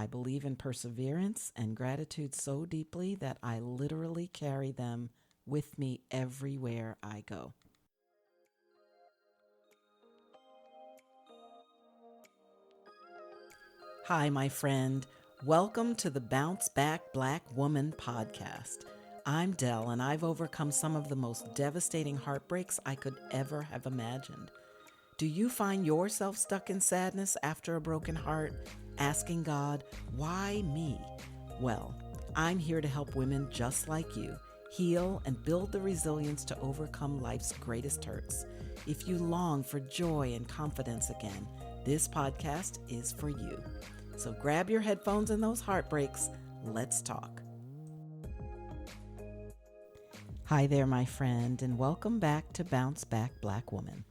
I believe in perseverance and gratitude so deeply that I literally carry them with me everywhere I go. Hi, my friend. Welcome to the Bounce Back Black Woman podcast. I'm Dell, and I've overcome some of the most devastating heartbreaks I could ever have imagined. Do you find yourself stuck in sadness after a broken heart, asking God, why me? Well, I'm here to help women just like you heal and build the resilience to overcome life's greatest hurts. If you long for joy and confidence again, this podcast is for you. So grab your headphones and those heartbreaks. Let's talk. Hi there, my friend, and welcome back to Bounce Back Black Woman.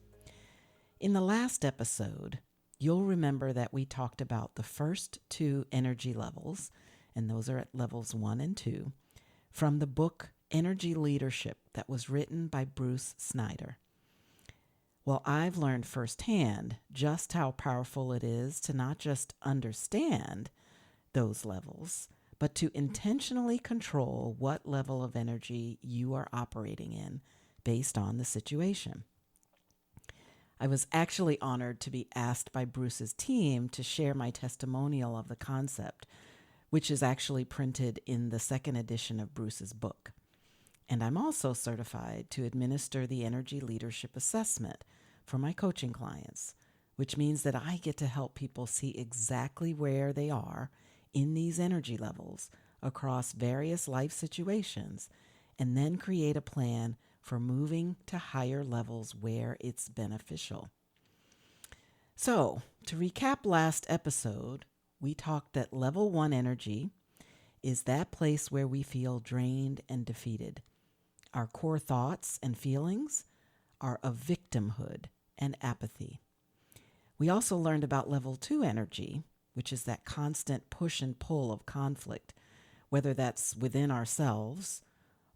In the last episode, you'll remember that we talked about the first two energy levels, and those are at levels 1 and 2, from the book Energy Leadership that was written by Bruce Schneider. Well, I've learned firsthand just how powerful it is to not just understand those levels, but to intentionally control what level of energy you are operating in based on the situation. I was actually honored to be asked by Bruce's team to share my testimonial of the concept, which is actually printed in the second edition of Bruce's book. And I'm also certified to administer the Energy Leadership Assessment for my coaching clients, which means that I get to help people see exactly where they are in these energy levels across various life situations, and then create a plan for moving to higher levels where it's beneficial. So, to recap last episode, we talked that level 1 energy is that place where we feel drained and defeated. Our core thoughts and feelings are of victimhood and apathy. We also learned about level 2 energy, which is that constant push and pull of conflict, whether that's within ourselves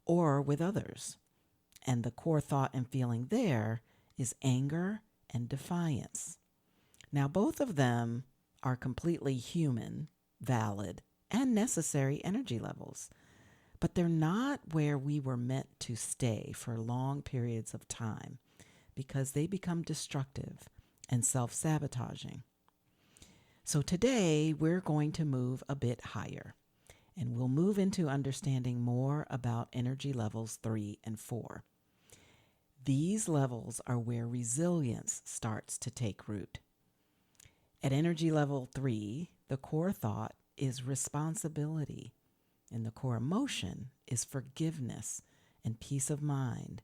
or with others. And the core thought and feeling there is anger and defiance. Now, both of them are completely human, valid, and necessary energy levels, but they're not where we were meant to stay for long periods of time because they become destructive and self-sabotaging. So today, we're going to move a bit higher, and we'll move into understanding more about energy levels 3 and 4. These levels are where resilience starts to take root. At energy level 3, the core thought is responsibility, and the core emotion is forgiveness and peace of mind.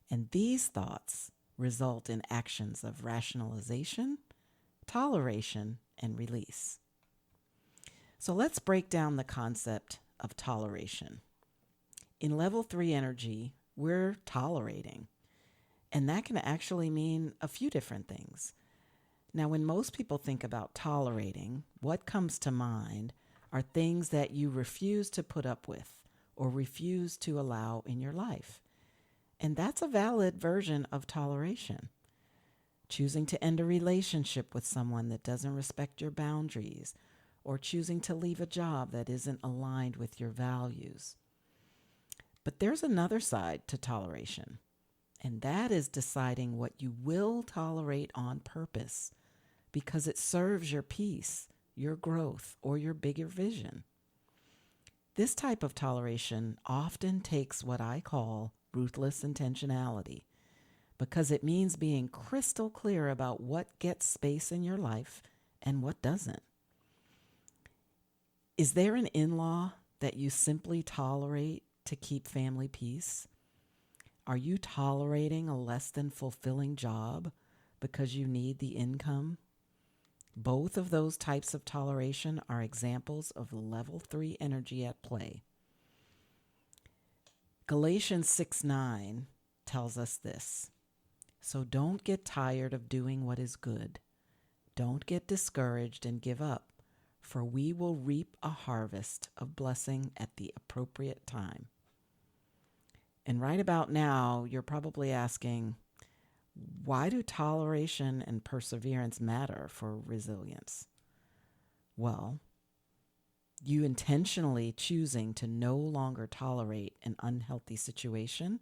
And these thoughts result in actions of rationalization, toleration, and release. So let's break down the concept of toleration. In level 3 energy, we're tolerating. And that can actually mean a few different things. Now, when most people think about tolerating, what comes to mind are things that you refuse to put up with or refuse to allow in your life. And that's a valid version of toleration. Choosing to end a relationship with someone that doesn't respect your boundaries, or choosing to leave a job that isn't aligned with your values. But there's another side to toleration. And that is deciding what you will tolerate on purpose because it serves your peace, your growth, or your bigger vision. This type of toleration often takes what I call ruthless intentionality because it means being crystal clear about what gets space in your life and what doesn't. Is there an in-law that you simply tolerate to keep family peace? Are you tolerating a less than fulfilling job because you need the income? Both of those types of toleration are examples of level 3 energy at play. Galatians 6:9 tells us this. So don't get tired of doing what is good. Don't get discouraged and give up, for we will reap a harvest of blessing at the appropriate time. And right about now, you're probably asking, why do toleration and perseverance matter for resilience? Well, You intentionally choosing to no longer tolerate an unhealthy situation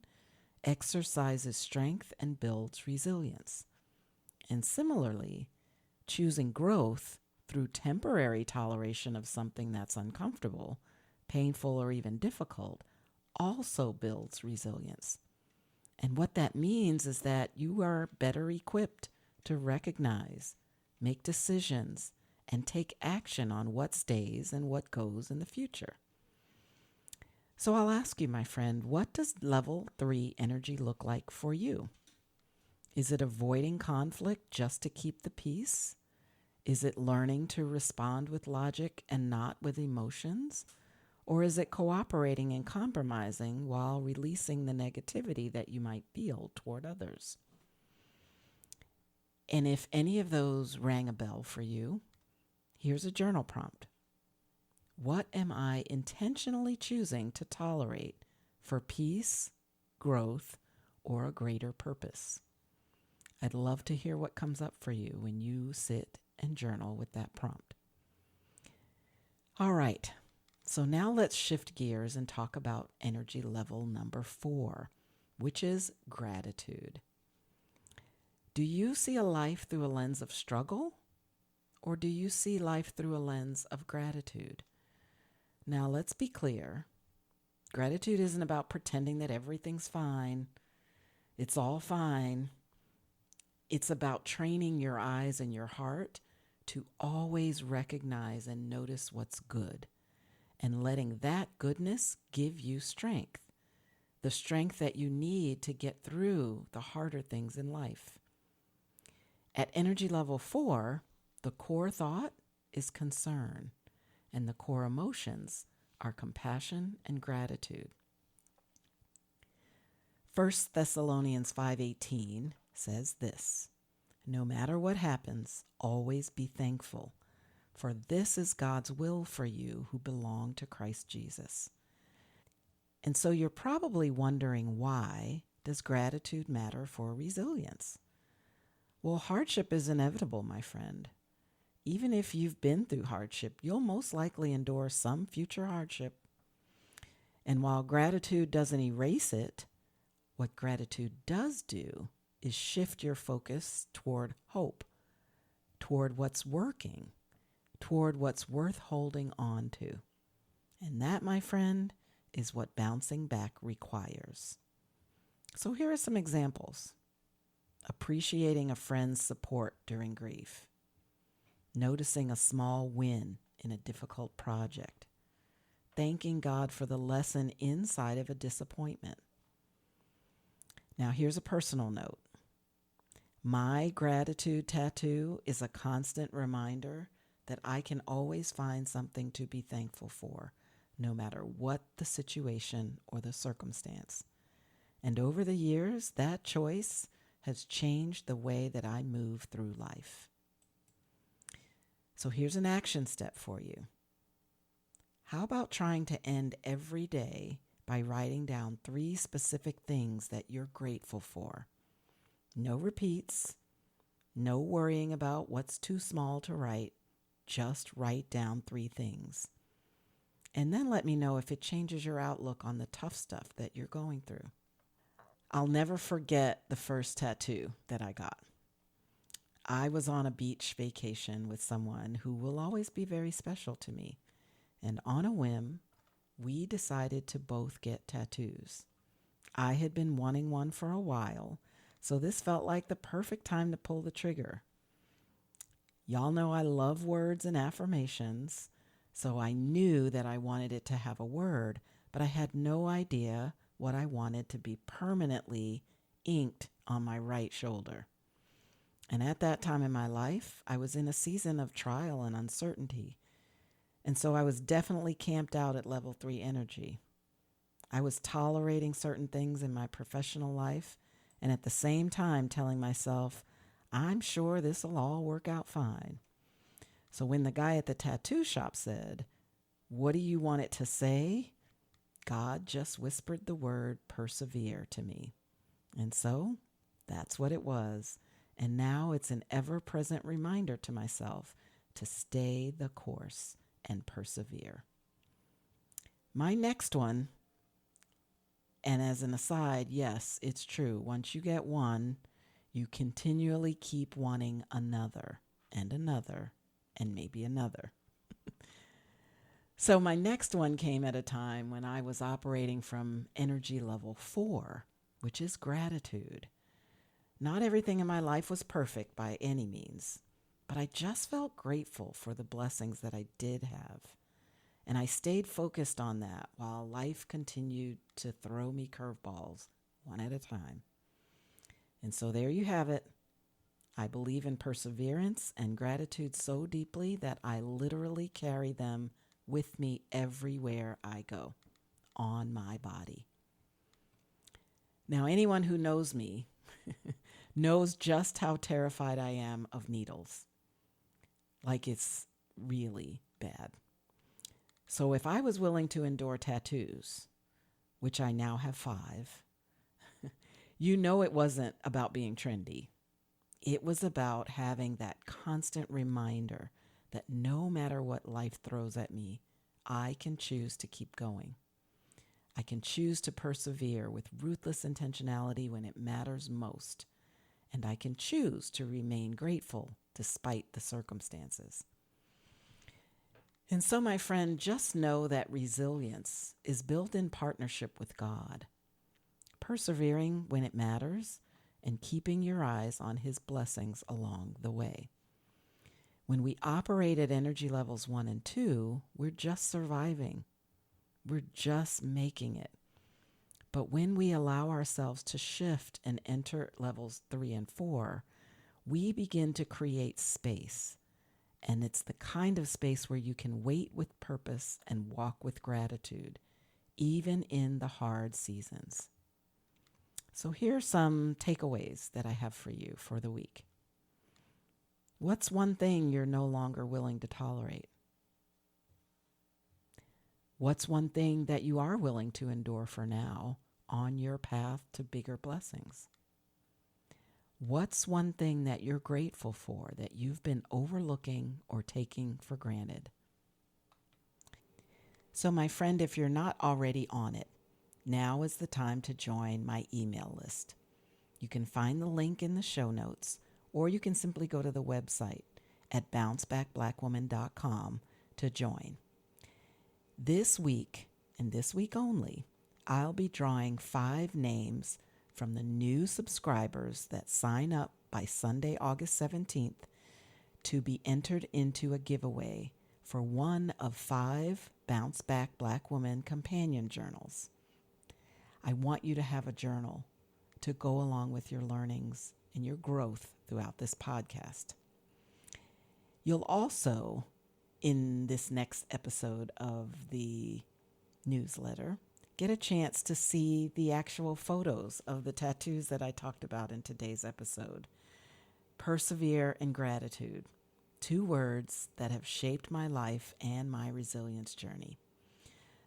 exercises strength and builds resilience. And similarly, choosing growth through temporary toleration of something that's uncomfortable, painful, or even difficult also builds resilience. And what that means is that you are better equipped to recognize, make decisions, and take action on what stays and what goes in the future. So I'll ask you, my friend, what does level 3 energy look like for you? Is it avoiding conflict just to keep the peace? Is it learning to respond with logic and not with emotions? Or is it cooperating and compromising while releasing the negativity that you might feel toward others? And if any of those rang a bell for you, here's a journal prompt. What am I intentionally choosing to tolerate for peace, growth, or a greater purpose? I'd love to hear what comes up for you when you sit and journal with that prompt. All right, so now let's shift gears and talk about energy level number 4, which is gratitude. Do you see a life through a lens of struggle, or do you see life through a lens of gratitude? Now, let's be clear. Gratitude isn't about pretending that everything's fine. It's all fine. It's about training your eyes and your heart to always recognize and notice what's good and letting that goodness give you strength, the strength that you need to get through the harder things in life. At energy level 4, the core thought is concern, and the core emotions are compassion and gratitude. 1 Thessalonians 5:18 says this, "No matter what happens, always be thankful, for this is God's will for you who belong to Christ Jesus." And so you're probably wondering, why does gratitude matter for resilience? Well, hardship is inevitable, my friend. Even if you've been through hardship, you'll most likely endure some future hardship. And while gratitude doesn't erase it, what gratitude does do is shift your focus toward hope, toward what's working, toward what's worth holding on to. And that, my friend, is what bouncing back requires. So here are some examples. Appreciating a friend's support during grief. Noticing a small win in a difficult project. Thanking God for the lesson inside of a disappointment. Now, here's a personal note. My gratitude tattoo is a constant reminder that I can always find something to be thankful for, no matter what the situation or the circumstance. And over the years, that choice has changed the way that I move through life. So here's an action step for you. How about trying to end every day by writing down 3 specific things that you're grateful for? No repeats, no worrying about what's too small to write. Just write down 3 things. And then let me know if it changes your outlook on the tough stuff that you're going through. I'll never forget the first tattoo that I got. I was on a beach vacation with someone who will always be very special to me. And on a whim, we decided to both get tattoos. I had been wanting one for a while, so this felt like the perfect time to pull the trigger. Y'all know I love words and affirmations, so I knew that I wanted it to have a word, but I had no idea what I wanted to be permanently inked on my right shoulder. And at that time in my life, I was in a season of trial and uncertainty. And so I was definitely camped out at level 3 energy. I was tolerating certain things in my professional life, and at the same time telling myself, I'm sure this will all work out fine. So when the guy at the tattoo shop said, "What do you want it to say?" God just whispered the word persevere to me. And so that's what it was. And now it's an ever-present reminder to myself to stay the course and persevere. My next one, and as an aside, yes, it's true. Once you get one, you continually keep wanting another and another and maybe another. So my next one came at a time when I was operating from energy level 4, which is gratitude. Not everything in my life was perfect by any means, but I just felt grateful for the blessings that I did have. And I stayed focused on that while life continued to throw me curveballs one at a time. And so there you have it. I believe in perseverance and gratitude so deeply that I literally carry them with me everywhere I go, on my body. Now, anyone who knows me knows just how terrified I am of needles. Like it's really bad. So if I was willing to endure tattoos, which I now have 5, you know it wasn't about being trendy. It was about having that constant reminder that no matter what life throws at me, I can choose to keep going. I can choose to persevere with ruthless intentionality when it matters most, and I can choose to remain grateful despite the circumstances. And so, my friend, just know that resilience is built in partnership with God, persevering when it matters and keeping your eyes on His blessings along the way. When we operate at energy levels 1 and 2, we're just surviving. We're just making it. But when we allow ourselves to shift and enter levels 3 and 4, we begin to create space. And it's the kind of space where you can wait with purpose and walk with gratitude, even in the hard seasons. So here are some takeaways that I have for you for the week. What's one thing you're no longer willing to tolerate? What's one thing that you are willing to endure for now on your path to bigger blessings? What's one thing that you're grateful for that you've been overlooking or taking for granted? So, my friend, if you're not already on it, now is the time to join my email list. You can find the link in the show notes, or you can simply go to the website at bouncebackblackwoman.com to join. This week, and this week only, I'll be drawing 5 names from the new subscribers that sign up by Sunday, August 17th to be entered into a giveaway for one of 5 Bounce Back Black Woman companion journals. I want you to have a journal to go along with your learnings and your growth throughout this podcast. You'll also, in this next episode of the newsletter, get a chance to see the actual photos of the tattoos that I talked about in today's episode. Persevere and gratitude, 2 words that have shaped my life and my resilience journey.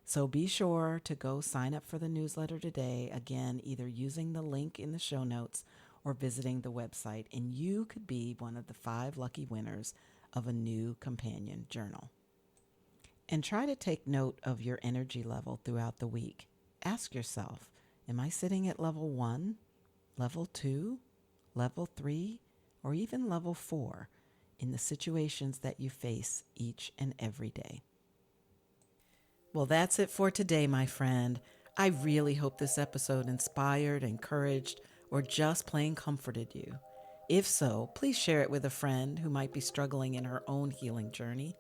So be sure to go sign up for the newsletter today, again, either using the link in the show notes or visiting the website, and you could be one of the 5 lucky winners of a new companion journal. And try to take note of your energy level throughout the week. Ask yourself, am I sitting at level 1, level 2, level 3, or even level 4 in the situations that you face each and every day? Well, that's it for today, my friend. I really hope this episode inspired, encouraged, or just plain comforted you. If so, please share it with a friend who might be struggling in her own healing journey.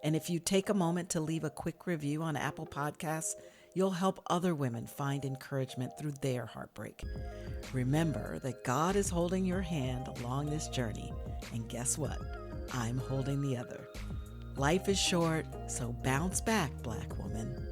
And if you take a moment to leave a quick review on Apple Podcasts, you'll help other women find encouragement through their heartbreak. Remember that God is holding your hand along this journey, and guess what? I'm holding the other. Life is short, so bounce back, Black woman.